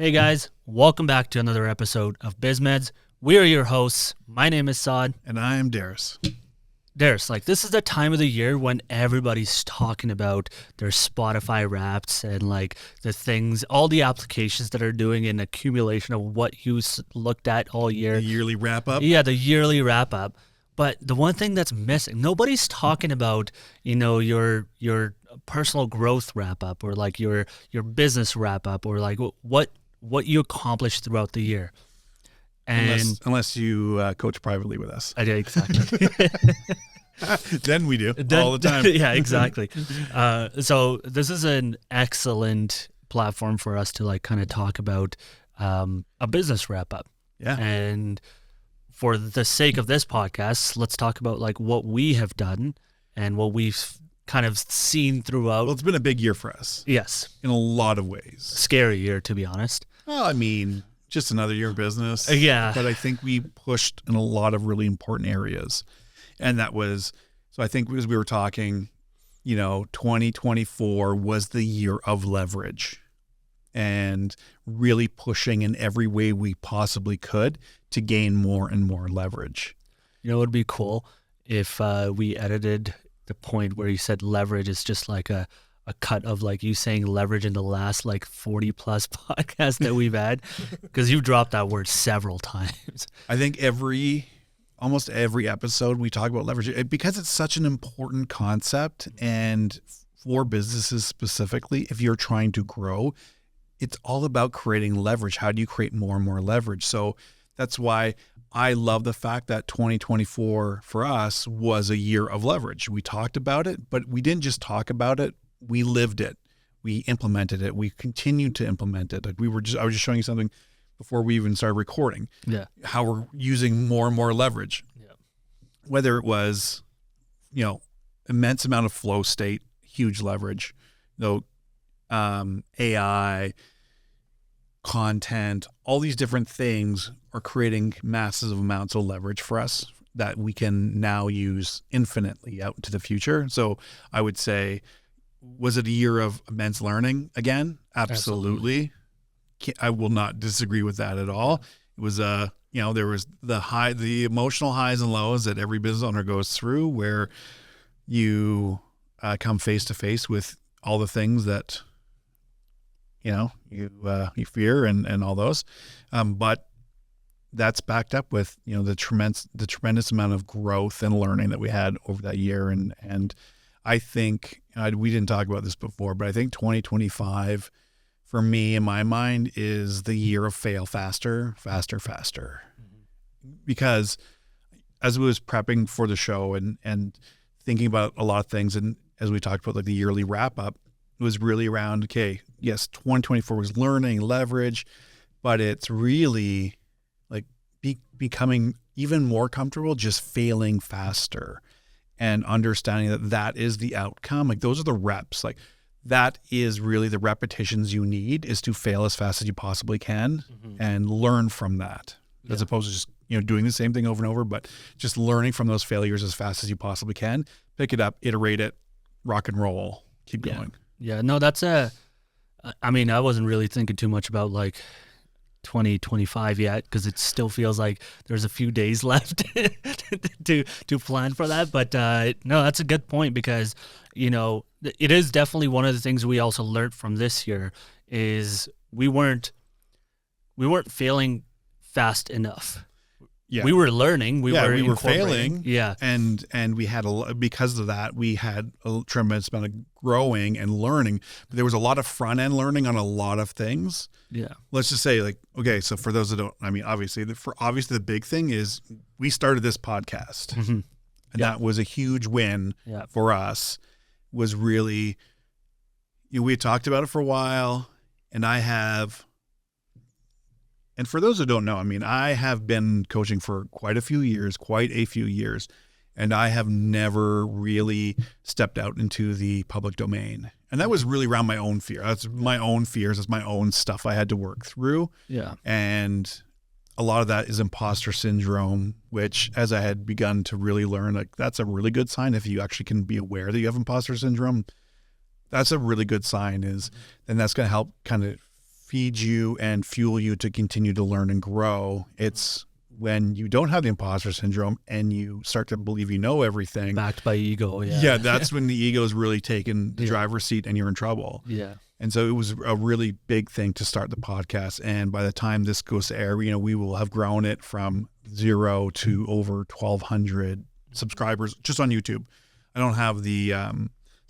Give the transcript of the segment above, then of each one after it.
Hey guys, welcome back to another episode of Biz Meds. We are your hosts. My name is Saad. And I am Darris. Darris, this is the time of the year when everybody's talking about their Spotify Wraps and the things, all the applications that are doing an accumulation of what you looked at all year. The yearly wrap up? Yeah, the yearly wrap up. But the one thing that's missing, nobody's talking about, your personal growth wrap up or your business wrap up or what you accomplished throughout the year. And unless you coach privately with us. I did, exactly. Then we do all the time. Yeah, exactly. So this is an excellent platform for us to kind of talk about a business wrap up. Yeah. And for the sake of this podcast, let's talk about what we have done and what we've kind of seen throughout. Well, it's been a big year for us. Yes. In a lot of ways. Scary year, to be honest. Well, I mean, just another year of business. Yeah. But I think we pushed in a lot of really important areas. And that was, so I think as we were talking, 2024 was the year of leverage and really pushing in every way we possibly could to gain more and more leverage. It would be cool if we edited the point where you said leverage is just a cut of you saying leverage in the last 40 plus podcasts that we've had, because you've dropped that word several times. I think almost every episode we talk about leverage because it's such an important concept, and for businesses specifically, if you're trying to grow, it's all about creating leverage. How do you create more and more leverage? So that's why I love the fact that 2024 for us was a year of leverage. We talked about it, but we didn't just talk about it. We lived it. We implemented it. We continued to implement it. I was just showing you something before we even started recording. Yeah. How we're using more and more leverage. Yeah. Whether it was, immense amount of flow state, huge leverage, AI, content, all these different things are creating massive amounts of leverage for us that we can now use infinitely out into the future. So I would say, was it a year of immense learning again? Absolutely. I will not disagree with that at all. It was there was the emotional highs and lows that every business owner goes through, where you come face to face with all the things that you fear and all those, but that's backed up with the tremendous amount of growth and learning that we had over that year, and I think we didn't talk about this before, but I think 2025 for me in my mind is the year of fail faster. Mm-hmm. Because as I was prepping for the show and thinking about a lot of things, and as we talked about the yearly wrap up, it was really around, okay, yes, 2024 was learning, leverage, but it's really becoming even more comfortable just failing faster and understanding that is the outcome. Those are the reps. That is really the repetitions you need, is to fail as fast as you possibly can, mm-hmm. and learn from that, as opposed to just doing the same thing over and over, but just learning from those failures as fast as you possibly can. Pick it up, iterate it, rock and roll, keep going. Yeah, no, I wasn't really thinking too much about 2025 yet, because it still feels like there's a few days left to plan for that. But no, that's a good point, because it is definitely one of the things we also learned from this year is we weren't failing fast enough. Yeah. We were learning. We were failing. Yeah. And we had because of that, we had a tremendous amount of growing and learning. But there was a lot of front end learning on a lot of things. Yeah. Let's just say okay, so for those that don't, obviously the big thing is we started this podcast, mm-hmm. and that was a huge win for us. Was really, we had talked about it for a while, and and for those who don't know, I have been coaching for quite a few years, and I have never really stepped out into the public domain. And that was really around my own fear. That's my own fears. That's my own stuff I had to work through. Yeah. And a lot of that is imposter syndrome, which as I had begun to really learn, that's a really good sign. If you actually can be aware that you have imposter syndrome, that's a really good sign, and that's going to help kind of feed you and fuel you to continue to learn and grow. It's when you don't have the imposter syndrome and you start to believe you know everything. Backed by ego. Yeah. Yeah, that's when the ego is really taking the driver's seat and you're in trouble. Yeah. And so it was a really big thing to start the podcast. And by the time this goes to air, you know, we will have grown it from 0 to over 1,200 subscribers just on YouTube. I don't have the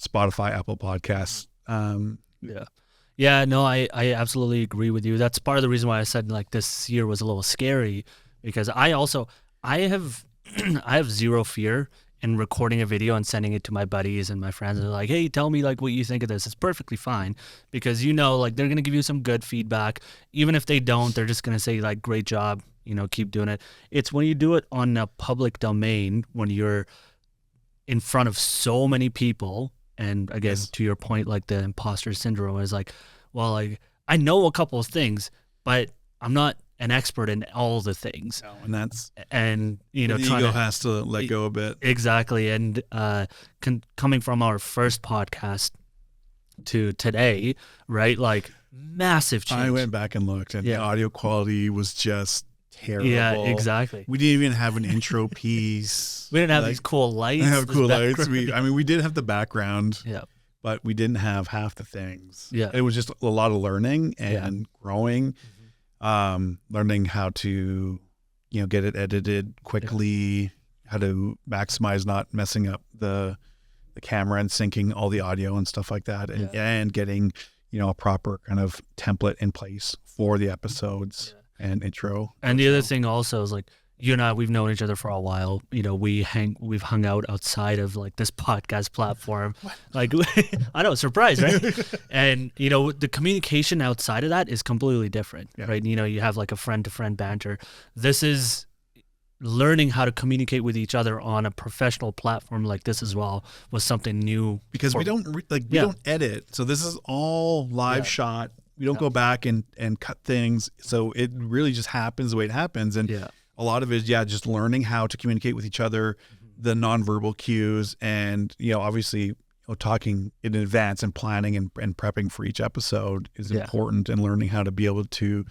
Spotify, Apple Podcasts. Yeah. Yeah, no, I absolutely agree with you. That's part of the reason why I said like this year was a little scary, because I have I have zero fear in recording a video and sending it to my buddies and my friends. They're like, hey, tell me like what you think of this. It's perfectly fine, because you know, like they're going to give you some good feedback. Even if they don't, they're just going to say like, great job, you know, keep doing it. It's when you do it on a public domain, when you're in front of so many people. And again, to your point, like the imposter syndrome is like, well, like I know a couple of things, but I'm not an expert in all the things. No, and you know, the ego has to let go a bit. Exactly. And coming from our first podcast to today, right? Like massive change. I went back and looked, and the audio quality was just terrible. Yeah, exactly. We didn't even have an intro piece. We didn't have these cool lights. We didn't have cool lights. We did have the background. Yeah. But we didn't have half the things. Yeah. It was just a lot of learning and growing, learning how to, you know, get it edited quickly, how to maximize not messing up the camera and syncing all the audio and stuff like that, and getting, you know, a proper kind of template in place for the episodes and intro. And the other thing also is like, you and I, we've known each other for a while. You know, we've hung out outside of like this podcast platform. Like, I know, surprise, right? And you know, the communication outside of that is completely different, right? You know, you have like a friend-to-friend banter. This is learning how to communicate with each other on a professional platform like this as well was something new. Because we don't don't edit, so this is all live shot. We don't go back and cut things, so it really just happens the way it happens. And a lot of it is just learning how to communicate with each other, the nonverbal cues, and you know, obviously, you know, talking in advance and planning and prepping for each episode is important, and learning how to be able to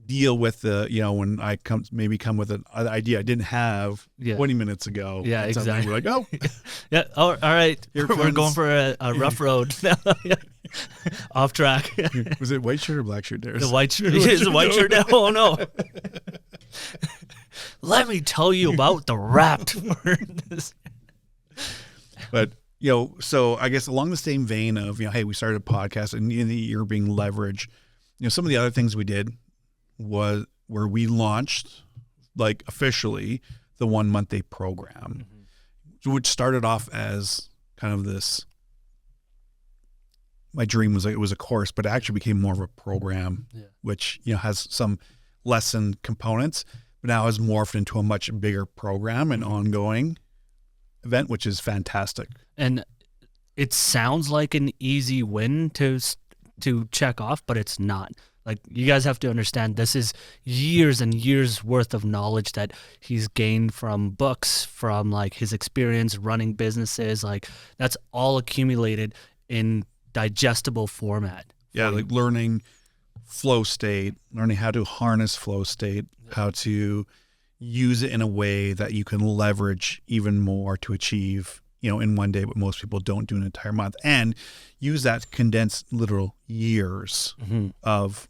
deal with the, you know, when I come with an idea I didn't have 20 minutes ago. Yeah, exactly. We're like, oh, oh, all right, we're going for a rough road. Off track. Was it white shirt or black shirt, Darris? The white shirt. Is the white shirt now? Oh no. Let me tell you about the Wrapped. But you know, so I guess along the same vein of, you know, hey, we started a podcast and you're being leveraged. You know, some of the other things we did was where we launched, like officially, the 1 month day program, which started off as kind of this. My dream was like it was a course, but it actually became more of a program, which, you know, has some lesson components, but now has morphed into a much bigger program and ongoing event, which is fantastic. And it sounds like an easy win to check off, but it's not. Like, you guys have to understand, this is years and years worth of knowledge that he's gained from books, from like his experience running businesses. Like, that's all accumulated in digestible format. Yeah, like learning flow state, learning how to harness flow state, how to use it in a way that you can leverage even more to achieve, you know, in one day what most people don't do in an entire month, and use that to condense literal years of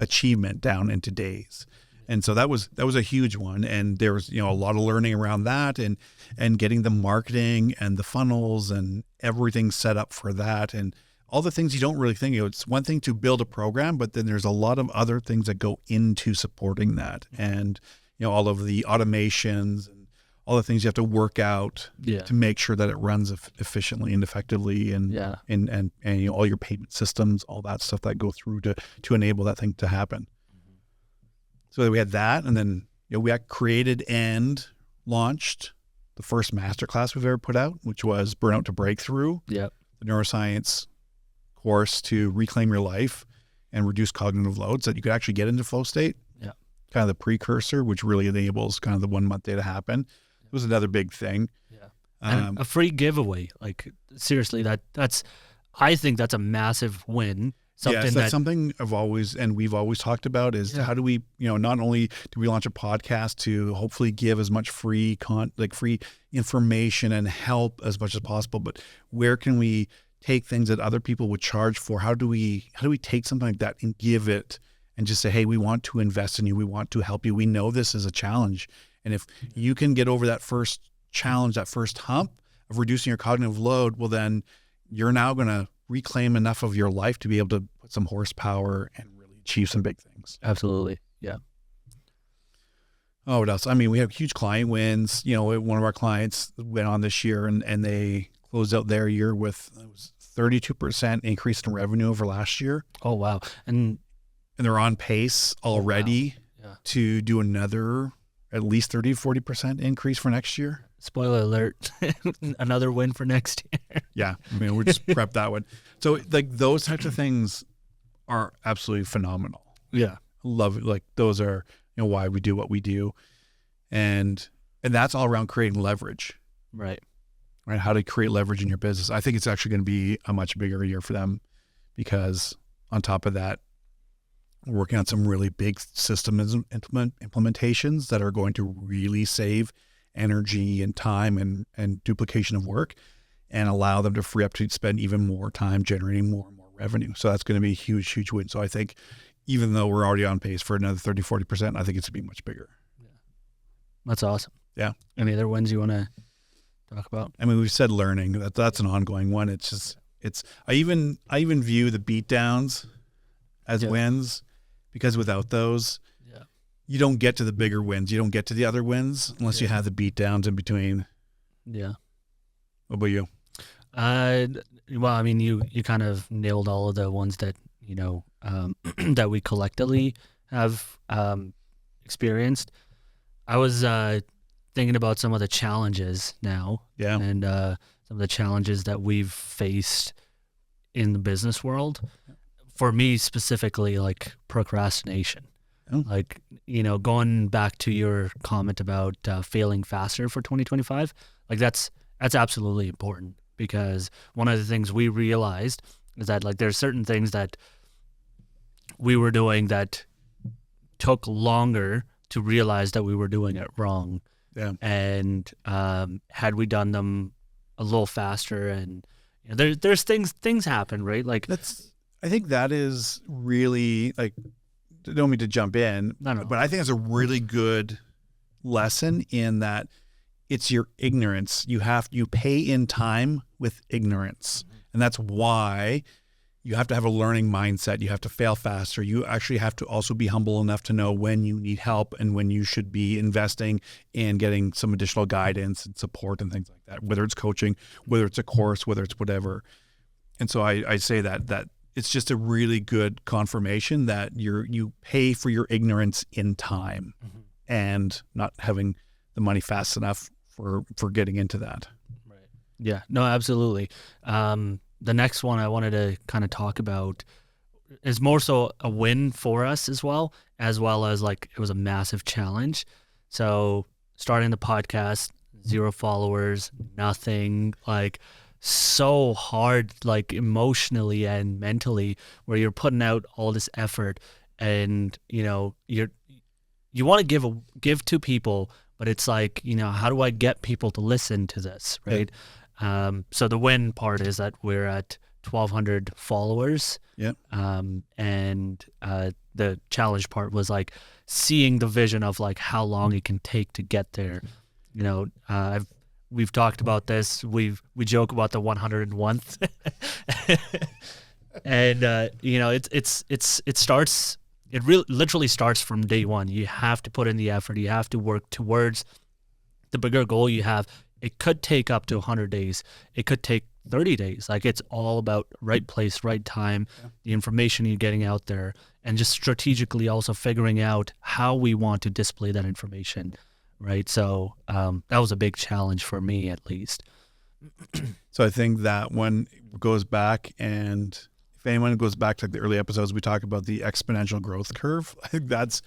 achievement down into days. And so that was a huge one, and there was, you know, a lot of learning around that, and getting the marketing and the funnels and everything set up for that, and all the things you don't really think of. It's one thing to build a program, but then there's a lot of other things that go into supporting that, and you know, all of the automations and all the things you have to work out to make sure that it runs efficiently and effectively, and and you know, all your payment systems, all that stuff that go through to enable that thing to happen. So we had that, and then, you know, we had created and launched the first masterclass we've ever put out, which was Burnout to Breakthrough, the neuroscience course to reclaim your life and reduce cognitive load so that you could actually get into flow state. Kind of the precursor, which really enables kind of the 1 month day to happen. It was another big thing. And a free giveaway. Like, seriously, I think that's a massive win. something Yes, that that's something we've always talked about is how do we, not only do we launch a podcast to hopefully give as much free information and help as much as possible, but where can we take things that other people would charge for? How do we take something like that and give it and just say, hey, we want to invest in you. We want to help you. We know this is a challenge. And if you can get over that first challenge, that first hump of reducing your cognitive load, well, then you're now going to reclaim enough of your life to be able to put some horsepower and really achieve some big things. Absolutely. Yeah. Oh, what else? I mean, we have huge client wins. One of our clients went on this year and they closed out their year with 32% increase in revenue over last year. Oh, wow. And they're on pace already to do another at least 30, 40% increase for next year. Spoiler alert, another win for next year. Yeah. I mean, we're just prep that one. So like those types of things are absolutely phenomenal. Yeah. Love it. Like those are, why we do what we do. And that's all around creating leverage. Right. How to create leverage in your business. I think it's actually going to be a much bigger year for them because on top of that, we're working on some really big system implementations that are going to really save energy and time and duplication of work and allow them to free up to spend even more time generating more and more revenue. So that's going to be a huge, huge win. So I think even though we're already on pace for another 30, 40%, I think it's going to be much bigger. Yeah. That's awesome. Yeah. Any other wins you want to talk about? I mean, we've said learning. That's an ongoing one. I even view the beatdowns as wins because without those, you don't get to the bigger wins. You don't get to the other wins unless you have the beatdowns in between. Yeah. What about you? Well, I mean, you kind of nailed all of the ones that, that we collectively have experienced. I was thinking about some of the challenges now. Yeah. And some of the challenges that we've faced in the business world. For me specifically, like procrastination. Oh. Like, going back to your comment about failing faster for 2025, like that's absolutely important because one of the things we realized is that like there's certain things that we were doing that took longer to realize that we were doing it wrong. Yeah. And had we done them a little faster and there's things happen, right? Like I think that is really like, I don't mean to jump in, but I think it's a really good lesson in that it's your ignorance. You pay in time with ignorance. And that's why you have to have a learning mindset. You have to fail faster. You actually have to also be humble enough to know when you need help and when you should be investing in getting some additional guidance and support and things like that, whether it's coaching, whether it's a course, whether it's whatever. And so I say that it's just a really good confirmation that you pay for your ignorance in time and not having the money fast enough for getting into that. Right. Yeah, no, absolutely. The next one I wanted to kind of talk about is more so a win for us as well as like it was a massive challenge. So starting the podcast, 0 followers, nothing, like so hard, like emotionally and mentally, where you're putting out all this effort and you want to give to people, but it's like, how do I get people to listen to this, right? So the win part is that we're at 1,200 followers. Yeah. And the challenge part was like seeing the vision of like how long it can take to get there. We've talked about this. We joke about the 101th, and it starts. It really literally starts from day one. You have to put in the effort. You have to work towards the bigger goal you have. It could take up to 100 days. It could take 30 days. Like it's all about right place, right time, the information you're getting out there, and just strategically also figuring out how we want to display that information. Right. So that was a big challenge for me, at least. So I think that one goes back, and if anyone goes back to like the early episodes, we talk about the exponential growth curve. I think that's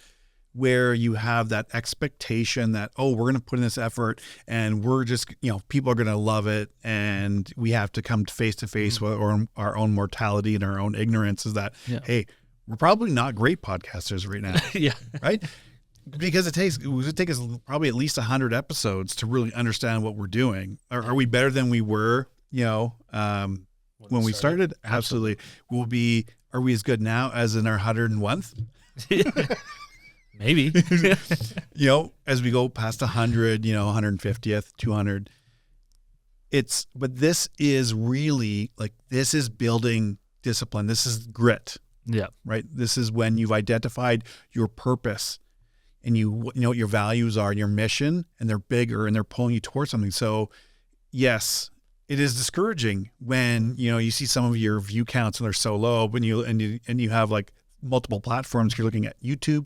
where you have that expectation that, oh, we're going to put in this effort and we're just, people are going to love it. And we have to come face to face with our own mortality and our own ignorance is that, hey, we're probably not great podcasters right now. Right. Because it would take us probably at least 100 episodes to really understand what we're doing. Are we better than we were, when we started? Absolutely. Are we as good now as in our 101th? Maybe. As we go past 100, 150th, 200, but this is really this is building discipline. This is grit. Yeah. Right. This is when you've identified your purpose and you know what your values are and your mission, and they're bigger and they're pulling you towards something. So yes, it is discouraging when, you see some of your view counts and they're so low when you have multiple platforms. You're looking at YouTube,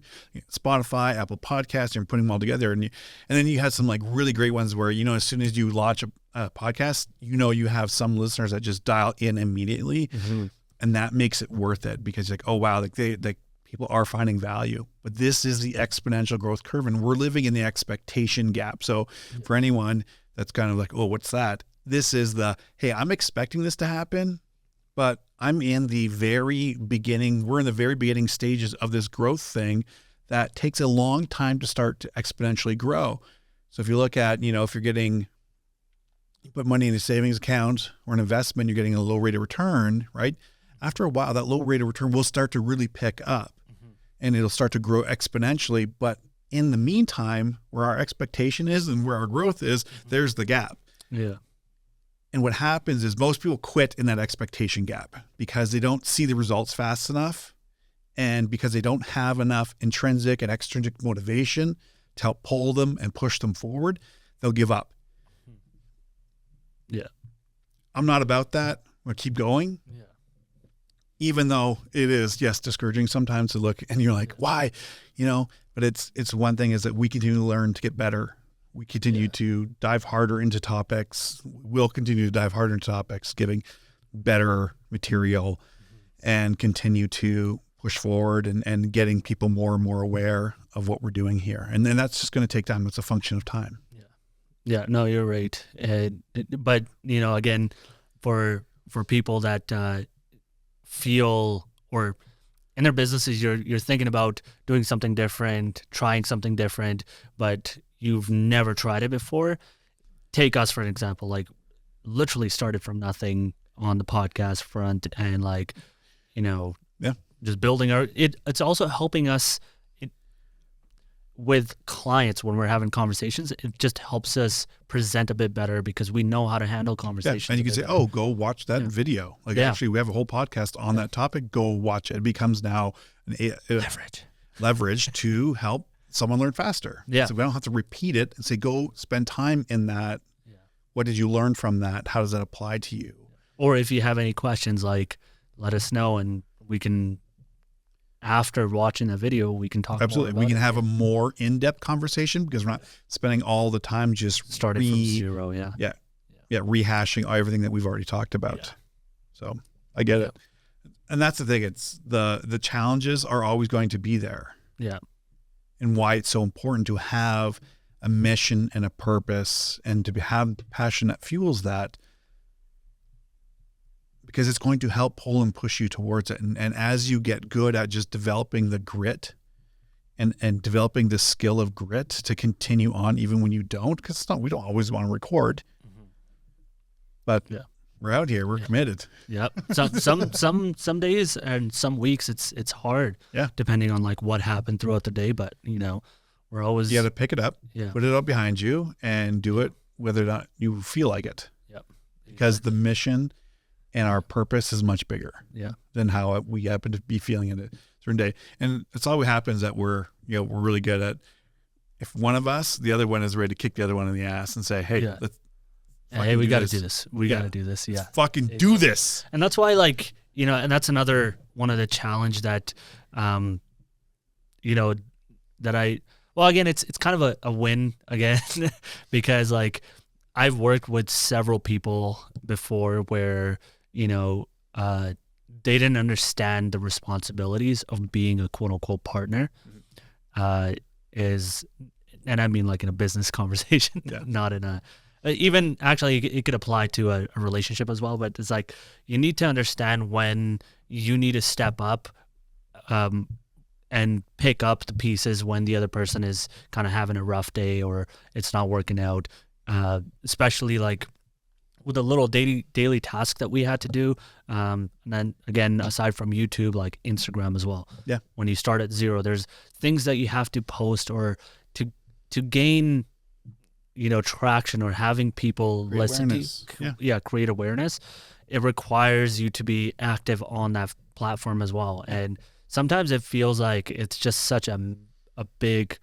Spotify, Apple Podcasts, you're putting them all together. And then you have some really great ones where, as soon as you launch a podcast, you have some listeners that just dial in immediately. And that makes it worth it because oh, wow, people are finding value. But this is the exponential growth curve and we're living in the expectation gap. So for anyone that's kind of oh, what's that? This is hey, I'm expecting this to happen, but I'm in the very beginning. We're in the very beginning stages of this growth thing that takes a long time to start to exponentially grow. So if you look at, if you put money in a savings account or an investment, you're getting a low rate of return, right? After a while, that low rate of return will start to really pick up and it'll start to grow exponentially. But in the meantime, where our expectation is and where our growth is, there's the gap. Yeah. And what happens is most people quit in that expectation gap because they don't see the results fast enough and because they don't have enough intrinsic and extrinsic motivation to help pull them and push them forward, they'll give up. Yeah. I'm not about that. I'm going to keep going. Yeah. Even though it is, yes, discouraging sometimes to look and you're like, why? But it's one thing is that we continue to learn to get better. We continue to dive harder into topics. We'll continue to dive harder into topics, giving better material and continue to push forward and getting people more and more aware of what we're doing here. And then that's just going to take time. It's a function of time. Yeah, no, you're right. But, again, for people that feel or in their businesses, you're thinking about doing something different, trying something different, but you've never tried it before. Take us for an example, literally started from nothing on the podcast front and just building it's also helping us with clients when we're having conversations. It just helps us present a bit better because we know how to handle conversations. And you can say, oh, go watch that video. Actually, we have a whole podcast on that topic. Go watch it. It becomes now leverage to help someone learn faster. Yeah. So we don't have to repeat it and say, go spend time in that. Yeah. What did you learn from that? How does that apply to you? Or if you have any questions, let us know and we can, after watching the video, we can talk. Absolutely. We can have a more in-depth conversation because we're not spending all the time just starting from zero. Yeah. Rehashing everything that we've already talked about. Yeah. So I get it. And that's the thing. It's the challenges are always going to be there. Yeah. And why it's so important to have a mission and a purpose and to have passion that fuels that, because it's going to help pull and push you towards it. And as you get good at just developing the grit and developing the skill of grit to continue on even when you don't, because we don't always want to record, but we're out here, we're committed. Yep. Some days and some weeks it's hard. Yeah. Depending on what happened throughout the day, but we're always. You got to pick it up, put it up behind you, and do it whether or not you feel like it. Yep. Because the mission and our purpose is much bigger. Yeah. Than how we happen to be feeling in a certain day, and it's always happens that we're really good at. If one of us, the other one is ready to kick the other one in the ass and say, "Hey, we got to do this. We got to do this. Yeah. Let's fucking do this." And that's why, and that's another one of the challenge that, that again, it's kind of a win again, because I've worked with several people before where, they didn't understand the responsibilities of being a quote unquote partner. is, and I mean like in a business conversation, Yeah. not in a, even actually it could apply to a relationship as well, but it's like you need to understand when you need to step up and pick up the pieces when the other person is kind of having a rough day or it's not working out, especially like with a little daily task that we had to do. And then again, aside from YouTube, like Instagram as well. Yeah. When you start at zero, there's things that you have to post or to gain, traction or having people Create listen awareness. to you. Create awareness. It requires you to be active on that platform as well. And sometimes it feels like it's just such a big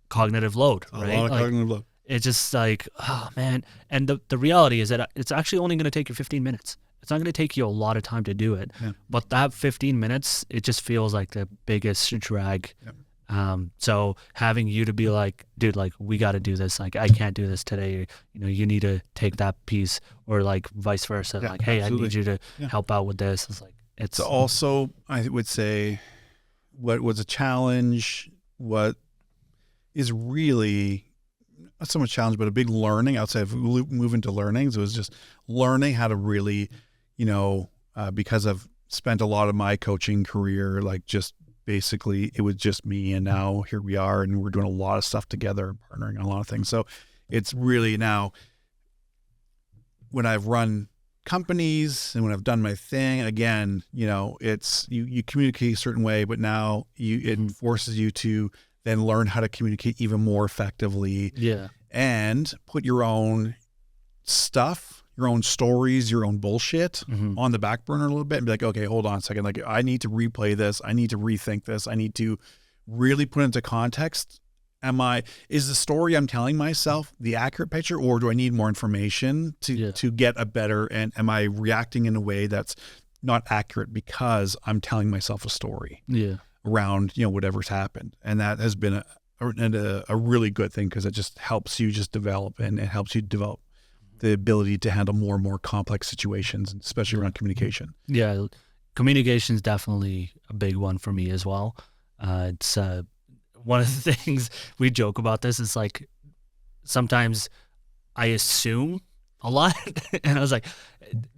cognitive load, right? A lot of like, cognitive load. it's just like, oh man. And the reality is that it's actually only going to take you 15 minutes. It's not going to take you a lot of time to do it. Yeah. But that 15 minutes, it just feels like the biggest drag. Yep. So having you to be like, dude, like we got to do this. Like I can't do this today. You need to take that piece, or like vice versa. Yeah, like, hey, absolutely. I need you to help out with this. It's like, it's also, I would say, what was a challenge, what is really not so much challenge, but a big learning outside of moving to learnings. It was just learning how to really, because I've spent a lot of my coaching career, like just basically it was just me, and now here we are, and we're doing a lot of stuff together, partnering on a lot of things. So it's really now when I've run companies and when I've done my thing, again, it's you communicate a certain way, but now it forces you to then learn how to communicate even more effectively. Yeah. And put your own stuff, your own stories, your own bullshit on the back burner a little bit and be like, okay, hold on a second. Like I need to replay this. I need to rethink this. I need to really put into context. Is the story I'm telling myself the accurate picture, or do I need more information to get a better, and am I reacting in a way that's not accurate because I'm telling myself a story around, whatever's happened. And that has been a really good thing, because it just helps you just develop, and it helps you develop the ability to handle more and more complex situations, especially around communication. Yeah. Communication is definitely a big one for me as well. It's one of the things we joke about this is like sometimes I assume a lot and I was like,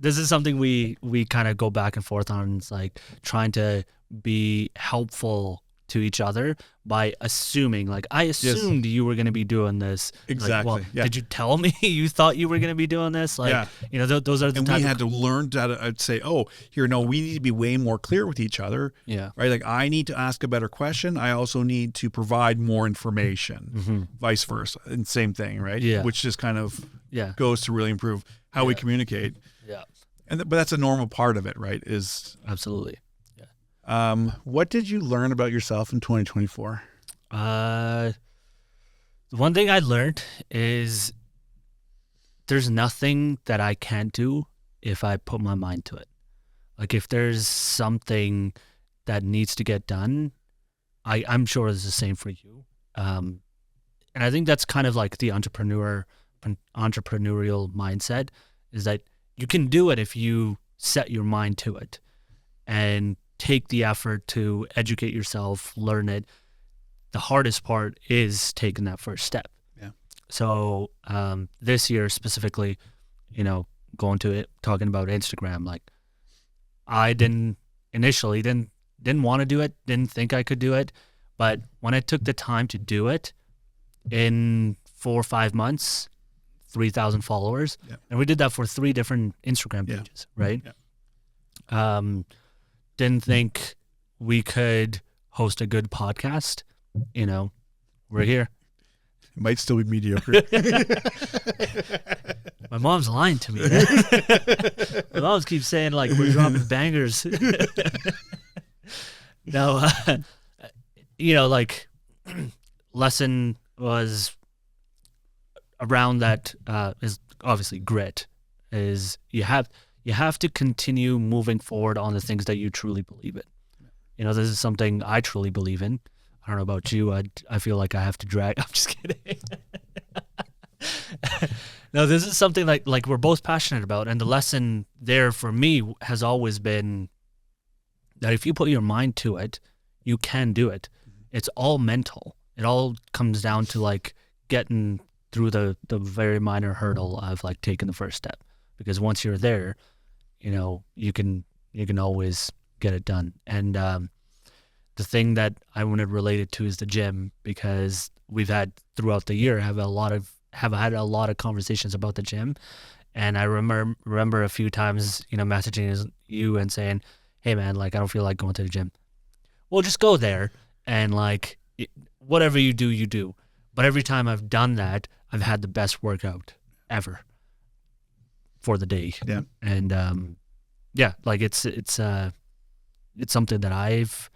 this is something we kind of go back and forth on. It's like trying to be helpful to each other by assuming, like I assumed you were going to be doing this. Exactly. Like, well, did you tell me you thought you were going to be doing this? Like, those are the and we had to learn to I'd say, we need to be way more clear with each other. Yeah. Right. Like I need to ask a better question. I also need to provide more information, vice versa. And same thing. Right. Yeah. Which just kind of goes to really improve how we communicate. Yeah. But that's a normal part of it, right? Is absolutely. What did you learn about yourself in 2024? The one thing I learned is there's nothing that I can't do if I put my mind to it. Like if there's something that needs to get done, I'm sure it's the same for you. And I think that's kind of like the entrepreneurial mindset, is that you can do it if you set your mind to it and take the effort to educate yourself, learn it. The hardest part is taking that first step. Yeah. So this year specifically, going to it, talking about Instagram, like I didn't want to do it, didn't think I could do it. But when I took the time to do it, in 4 or 5 months, 3,000 followers. Yeah. And we did that for 3 different Instagram pages, right? Yeah. Didn't think we could host a good podcast. We're here. It might still be mediocre. My mom's lying to me. Man. My mom keeps saying like we're dropping bangers. No, like lesson was around that is obviously grit. Is you have to continue moving forward on the things that you truly believe in. This is something I truly believe in. I don't know about you. I feel like I have to drag. I'm just kidding. No, this is something like we're both passionate about. And the lesson there for me has always been that if you put your mind to it, you can do it. it's all mental. It all comes down to like getting through the very minor hurdle of like taking the first step. Because once you're there, you can always get it done. And the thing that I want to relate it to is the gym, because we've had throughout the year have had a lot of conversations about the gym. And I remember a few times, messaging you and saying, hey man, like I don't feel like going to the gym. Well, just go there and like whatever you do, you do. But every time I've done that, I've had the best workout ever for the day. Yeah. And like it's something that I've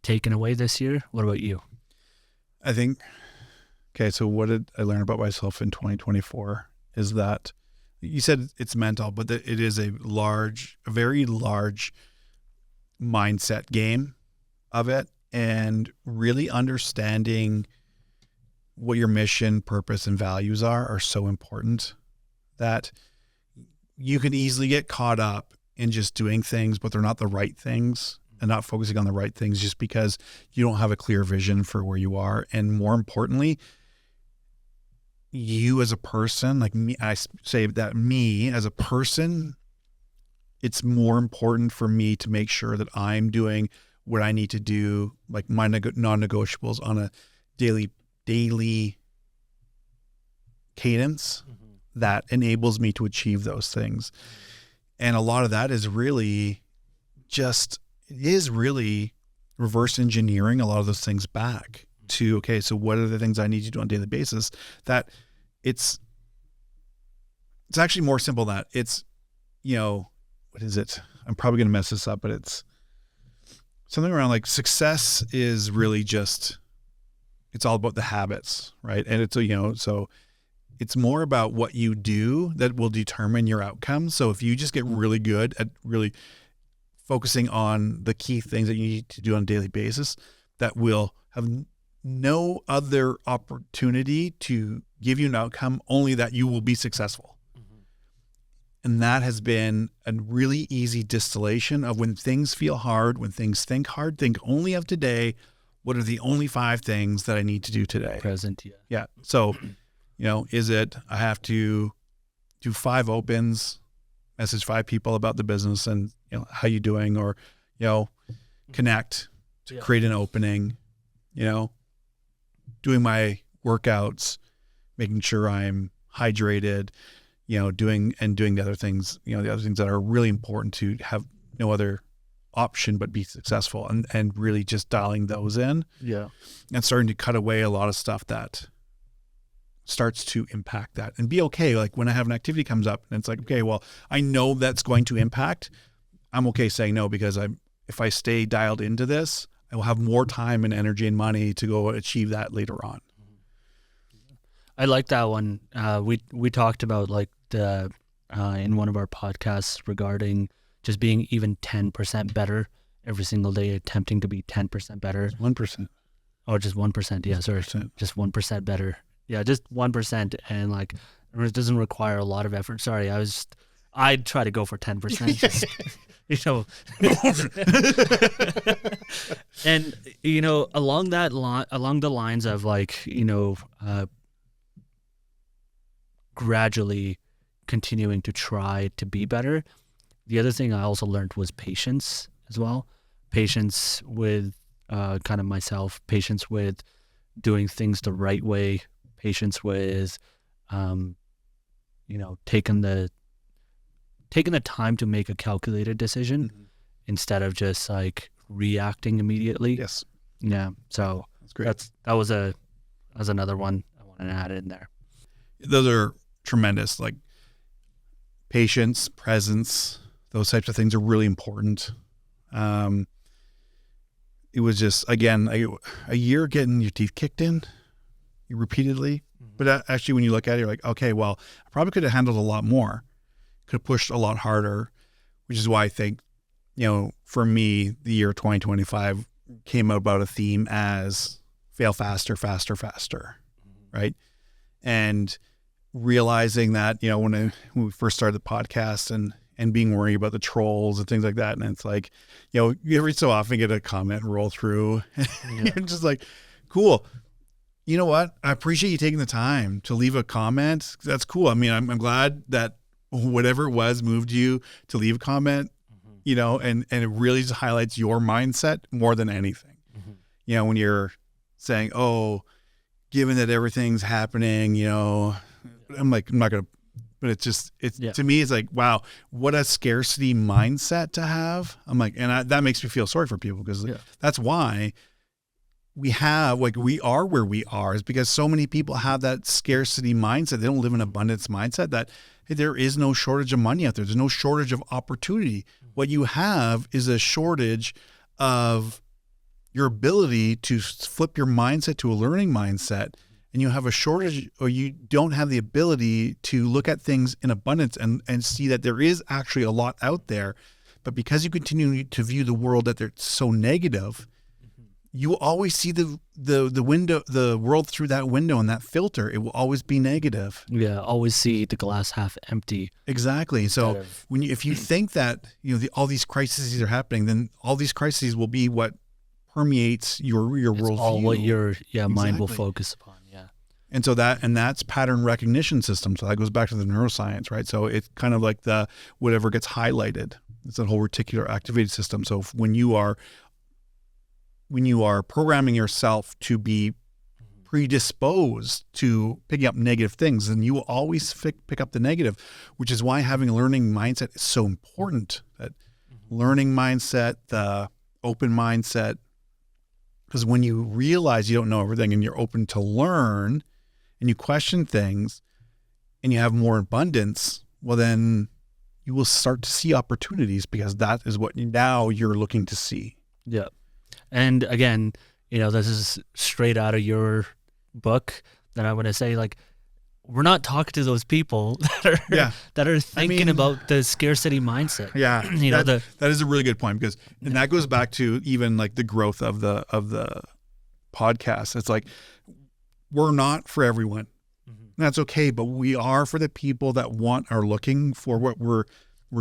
taken away this year. What about you? I think, okay, so what did I learn about myself in 2024 is that you said it's mental, but that it is a very large mindset game of it, and really understanding what your mission, purpose, and values are so important that you can easily get caught up in just doing things, but they're not the right things, and not focusing on the right things just because you don't have a clear vision for where you are. And more importantly, you as a person, like me, I say that me as a person, it's more important for me to make sure that I'm doing what I need to do, like my non-negotiables on a daily cadence that enables me to achieve those things. And a lot of that is really reverse engineering a lot of those things back to, okay, so what are the things I need to do on a daily basis? That it's actually more simple than that. It's, what is it? I'm probably going to mess this up, but it's something around like success is really just, it's all about the habits, right? And it's, so it's more about what you do that will determine your outcomes. So if you just get really good at really focusing on the key things that you need to do on a daily basis, that will have no other opportunity to give you an outcome, only that you will be successful. And that has been a really easy distillation of when things feel hard, when things think hard, think only of today. What are the only 5 things that I need to do today? Present, yeah. Yeah. So, is it I have to do 5 opens, message 5 people about the business and, how you doing, or, connect to create an opening, doing my workouts, making sure I'm hydrated, doing the other things, the other things that are really important to have no other option but be successful, and really just dialing those in. Yeah. And starting to cut away a lot of stuff that starts to impact that, and be okay. Like when I have an activity comes up and it's like, okay, well, I know that's going to impact, I'm okay saying no, because if I stay dialed into this, I will have more time and energy and money to go achieve that later on. I like that one. We talked about like the in one of our podcasts regarding just being even 10% better every single day, attempting to be 10% better. 1%. Oh, just 1%. Yeah, sorry. Just 1% better. Yeah, just 1%. And like, it doesn't require a lot of effort. Sorry, I'd try to go for 10%. Just, and, along the lines of like, gradually continuing to try to be better. The other thing I also learned was patience as well. Patience with kind of myself, patience with doing things the right way, patience with, taking the time to make a calculated decision instead of just like reacting immediately. Yes. Yeah. So that's great. That was another one I wanted to add in there. Those are tremendous. Like patience, presence, those types of things are really important. It was just, again, a year getting your teeth kicked in repeatedly. But actually, when you look at it, you're like, okay, well, I probably could have handled a lot more, could have pushed a lot harder, which is why I think, for me, the year 2025 came about a theme as fail faster, faster, faster, right? And realizing that, when we first started the podcast and and being worried about the trolls and things like that. And it's like, you every so often get a comment roll through. You're just like, cool. You know what? I appreciate you taking the time to leave a comment. That's cool. I mean, I'm glad that whatever it was moved you to leave a comment, and it really just highlights your mindset more than anything. When you're saying, oh, given that everything's happening, I'm like, I'm not going to, but to me, it's like, wow, what a scarcity mindset to have. I'm like, and that makes me feel sorry for people because that's why we are where we are, is because so many people have that scarcity mindset. They don't live an abundance mindset that, hey, there is no shortage of money out there. There's no shortage of opportunity. What you have is a shortage of your ability to flip your mindset to a learning mindset, and you have a shortage, or you don't have the ability to look at things in abundance and see that there is actually a lot out there. But because you continue to view the world that they're so negative, you will always see the world through that window and that filter. It will always be negative. Yeah, always see the glass half empty. Exactly. So if you think that all these crises are happening, then all these crises will be what permeates your worldview. All what your mind will focus upon. Yeah. And so that's pattern recognition system. So that goes back to the neuroscience, right? So it's kind of like whatever gets highlighted. It's that whole reticular activated system. So when you are programming yourself to be predisposed to picking up negative things, then you will always pick up the negative, which is why having a learning mindset is so important. That learning mindset, the open mindset, because when you realize you don't know everything and you're open to learn and you question things and you have more abundance, well, then you will start to see opportunities, because that is what now you're looking to see. Yeah. And again, this is straight out of your book that I want to say, like, we're not talking to those people that are thinking about the scarcity mindset. Yeah. That is a really good point, because, and that goes back to even like the growth of the podcast. It's like, we're not for everyone. That's okay. But we are for the people that are looking for what we're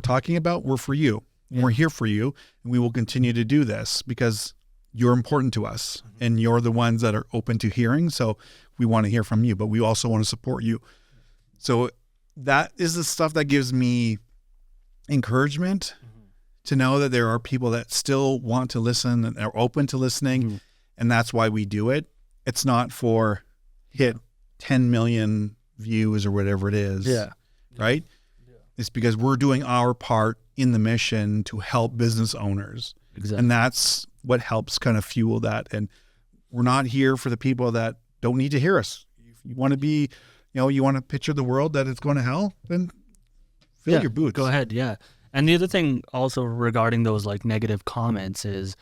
talking about. We're for you. Yeah. We're here for you. And we will continue to do this because you're important to us and you're the ones that are open to hearing. So we want to hear from you, but we also want to support you. So that is the stuff that gives me encouragement to know that there are people that still want to listen and are open to listening. And that's why we do it. It's not for hit 10 million views or whatever it is. Yeah. Right. Yeah. It's because we're doing our part in the mission to help business owners. Exactly. And that's what helps kind of fuel that. And we're not here for the people that don't need to hear us. If you want to be, you want to picture the world that it's going to hell, then fill your boots. Go ahead. Yeah. And the other thing also regarding those like negative comments is,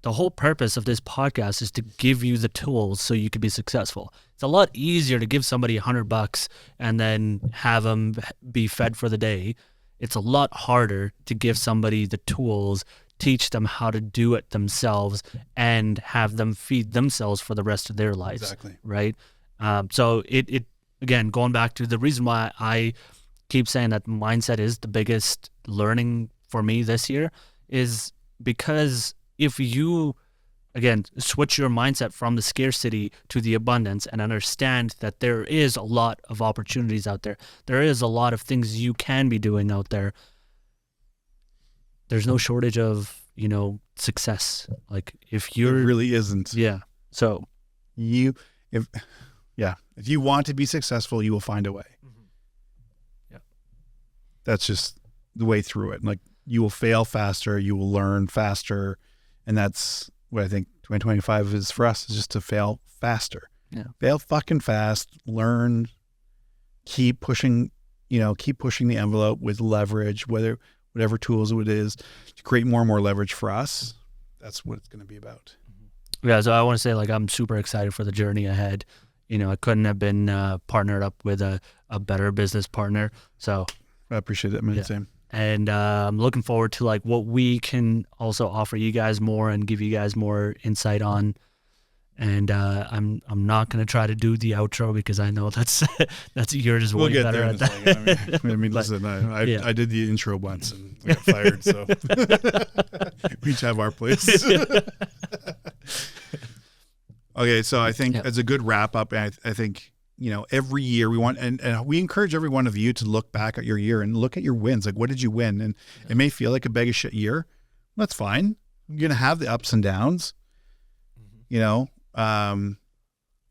the whole purpose of this podcast is to give you the tools so you can be successful. It's a lot easier to give somebody $100 and then have them be fed for the day. It's a lot harder to give somebody the tools, teach them how to do it themselves, and have them feed themselves for the rest of their lives. Exactly. Right. So it again, going back to the reason why I keep saying that mindset is the biggest learning for me this year is because if you, again, switch your mindset from the scarcity to the abundance and understand that there is a lot of opportunities out there, there is a lot of things you can be doing out there, there's no shortage of, success. Like if you're... It really isn't. Yeah. So if you want to be successful, you will find a way. Yeah. That's just the way through it. Like you will fail faster, you will learn faster. And that's what I think 2025 is for us, is just to fail faster. Yeah. Fail fucking fast, learn, keep pushing the envelope with leverage, whatever tools it is, to create more and more leverage for us. That's what it's going to be about. Yeah. So I want to say, like, I'm super excited for the journey ahead. I couldn't have been partnered up with a better business partner. So I appreciate that, man. Yeah. Same. And I'm looking forward to like what we can also offer you guys more and give you guys more insight on. And I'm not gonna try to do the outro because I know that's yours We'll way get better there in at a that. second. I mean, listen, I did the intro once and we got fired, so we each have our place. Okay, so I think as a good wrap up, I think, every year we want, and we encourage every one of you to look back at your year and look at your wins. Like, what did you win? And it may feel like a bag of shit year. That's fine. You're going to have the ups and downs,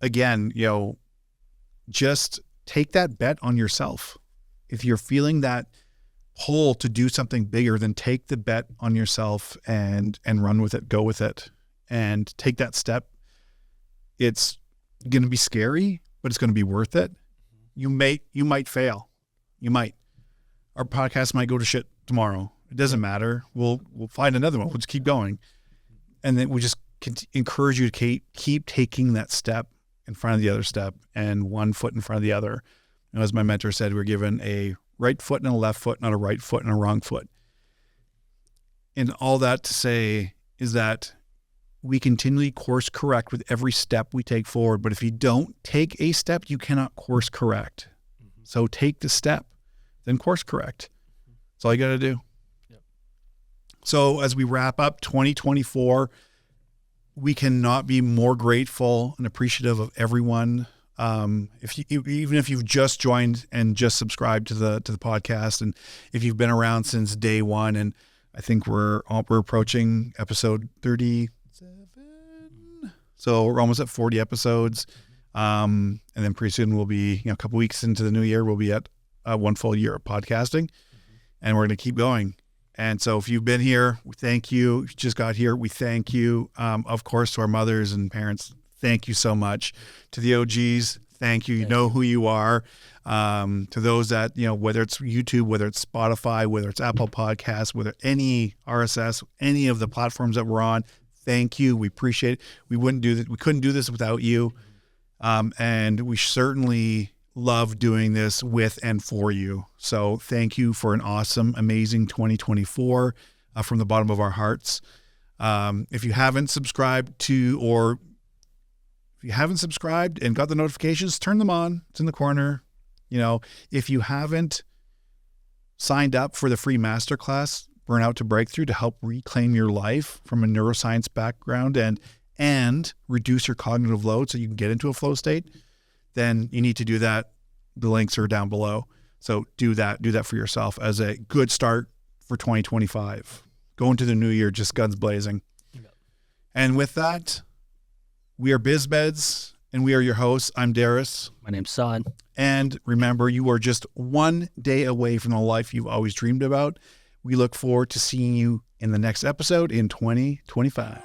again, just take that bet on yourself. If you're feeling that pull to do something bigger, then take the bet on yourself and run with it, go with it, and take that step. It's going to be scary, but it's going to be worth it. You might fail. You might. Our podcast might go to shit tomorrow. It doesn't matter. We'll find another one. We'll just keep going. And then we just encourage you to keep taking that step in front of the other step and one foot in front of the other. And as my mentor said, we're given a right foot and a left foot, not a right foot and a wrong foot. And all that to say is that we continually course correct with every step we take forward. But if you don't take a step, you cannot course correct. Mm-hmm. So take the step, then course correct. That's all you got to do. Yep. So as we wrap up 2024, we cannot be more grateful and appreciative of everyone. Even if you've just joined and just subscribed to the podcast, and if you've been around since day one, and I think we're approaching episode 37. So we're almost at 40 episodes. And then pretty soon we'll be, a couple weeks into the new year, we'll be at 1 full year of podcasting, and we're going to keep going. And so if you've been here, we thank you. If you just got here, we thank you. Of course, to our mothers and parents, thank you so much. To the OGs, thank you. You know who you are. To those that, whether it's YouTube, whether it's Spotify, whether it's Apple Podcasts, whether any RSS, any of the platforms that we're on, thank you. We appreciate it. We couldn't do this without you. And we certainly love doing this with and for you. So thank you for an awesome, amazing 2024 from the bottom of our hearts. If you haven't subscribed and got the notifications, turn them on. It's in the corner. If you haven't signed up for the free masterclass, Burnout to Breakthrough, to help reclaim your life from a neuroscience background and reduce your cognitive load so you can get into a flow state, then you need to do that. The links are down below. So do that for yourself as a good start for 2025. Go into the new year, just guns blazing. Yep. And with that, we are Biz Meds, and we are your hosts. I'm Darris. My name's Saad. And remember, you are just one day away from the life you've always dreamed about. We look forward to seeing you in the next episode in 2025.